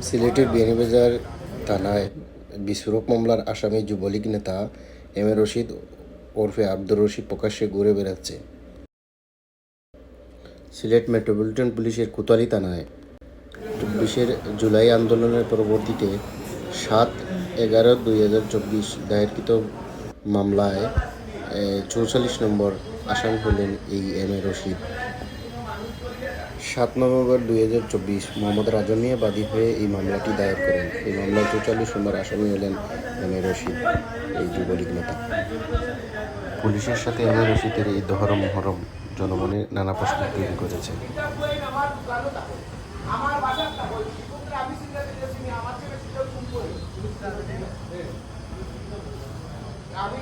সিলেটের বিয়ানীবাজার থানায় বিস্ফোরক মামলার আসামি যুবলীগ নেতা এম এ রশিদ ওরফে আব্দুর রশিদ প্রকাশ্যে ঘুরে বেড়াচ্ছে। সিলেট মেট্রোপলিটন পুলিশের কোতোয়ালি থানায় 24 জুলাই আন্দোলনের পরবর্তীতে 7/11/2024 দায়েরকৃত মামলায় 44 নম্বর আসামি হলেন এই M A Rashid. 7 November 2024 Mohammad রাজন মিয়া বাদী হয়ে এই মামলাটি দায়ের করেন। এই মামলায় 44 নম্বর আসামি হলেন এম এ রশিদ, এই যুবলীগ নেতা। পুলিশের সাথে এম এ রশিদের এই দহরম মহরম জনমনে নানা প্রশ্ন তৈরি করেছে। আমি